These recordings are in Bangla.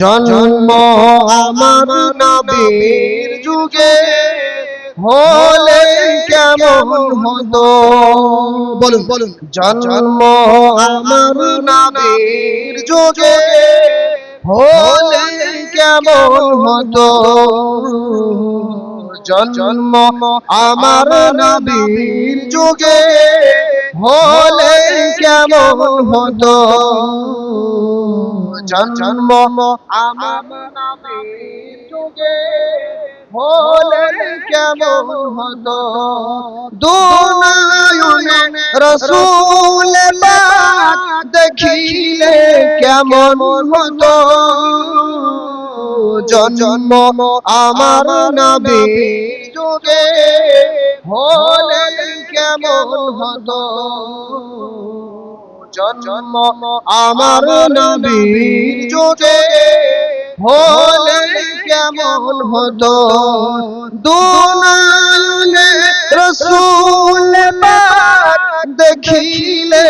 জন্ম আমার নবীর যুগে হলে কেমন হতো। বলুন বলুন। জন্ম আমার নবীর যুগে হলে কেমন হতো। জন্ম আমার নবীর যুগে হলে কেমন হতো। জন্ম আমার নবীর যুগে হলে কেমন হতো। দুনিয়ায় রাসূল পাক দেখিলে কেমন হতো। জন্ম আমার নবীর যুগে হলে কেমন হতো। জন্ম আমার নবীর যুগে হলে কেমন হতো। দুনিয়ায় রাসূল পাক দেখিলে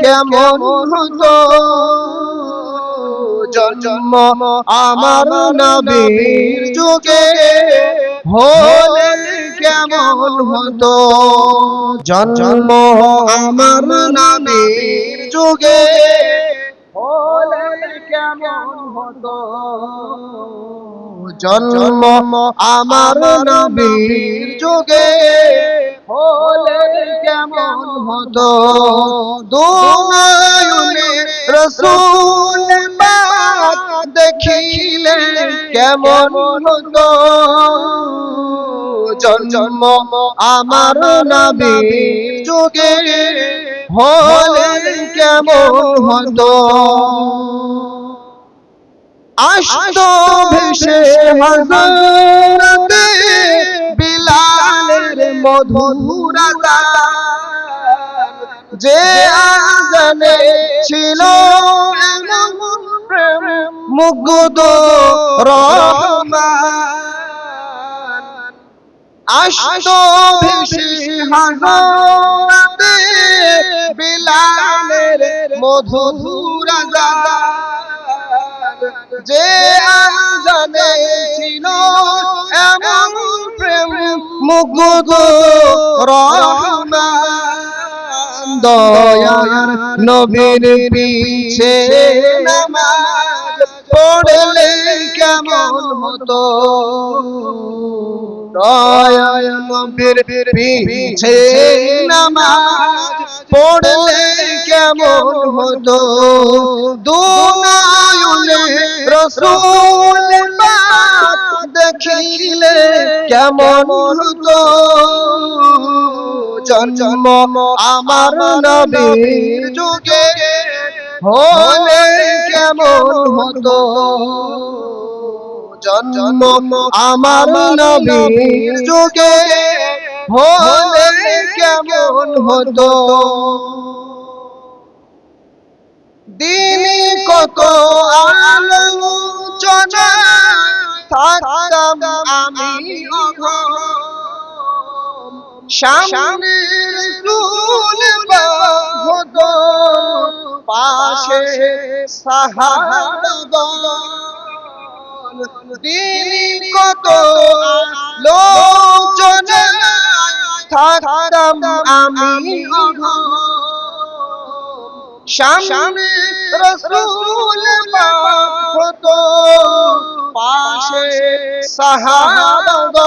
কেমন হতো। জন্ম আমার নবীর যুগে হলে কেমন হতো। জন্ম আমার নবীর যুগে হলে কেমন হতো। জন্ম আমার নবীর যুগে হলে কেমন হতো। দুনিয়ায় রাসূল পাক দেখিলে কেমন হতো। জন্ম আমার নবীর যুগে হলে কেমন হতো। আসতো ভেসে হযরত বিলালের মধুর আযান, যে আযানে ছিল এমন প্রেম মুগ্ধ রহমান। আসতো ভেসে হযরত বিলালের মধুর আযান, যে আযানে ছিল এমন প্রেম মুগ্ধ রহমান। দয়ার নবীর পিছে নামাজ পড়লে কেমন হতো। দয়ার নবীর পিছে নামাজ পড়লে কেমন হতো। দুনিয়ায় রাসূল পাক দেখিলে কেমন হতো। জন্ম আমার নবীর যুগে হলে কেমন হতো। জন্ম আমার নবীর যুগে হলে কেমন হতো। দিনে কত আলোচনা থাকতাম আমি অঘম, সামনে রাসূল পাক হতো, পাশে সাহাবাগণ। দিনে কত আলোচনা থাকতাম আমি অঘম, সামনে রাসূল পাক হতো, পাশে সাহাবাগণ।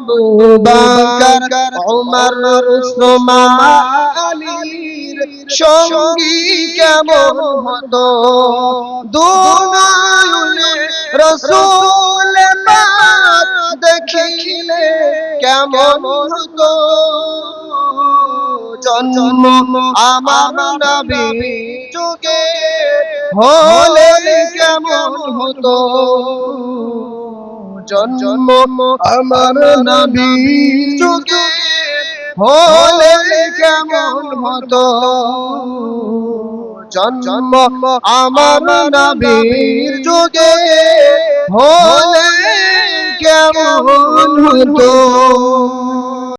আবু বকর ওমর উসমান আলীর সঙ্গী কেমন হতো। দুনিয়ায় রাসূল পাক দেখিলে কেমন হতো। জন্ম আমার নবীর যুগে হলে কেমন হতো। জন্ম আমার নবীর যুগে হলে কেমন হতো। জন্ম আমার নবীর যুগে হলে কেমন হতো।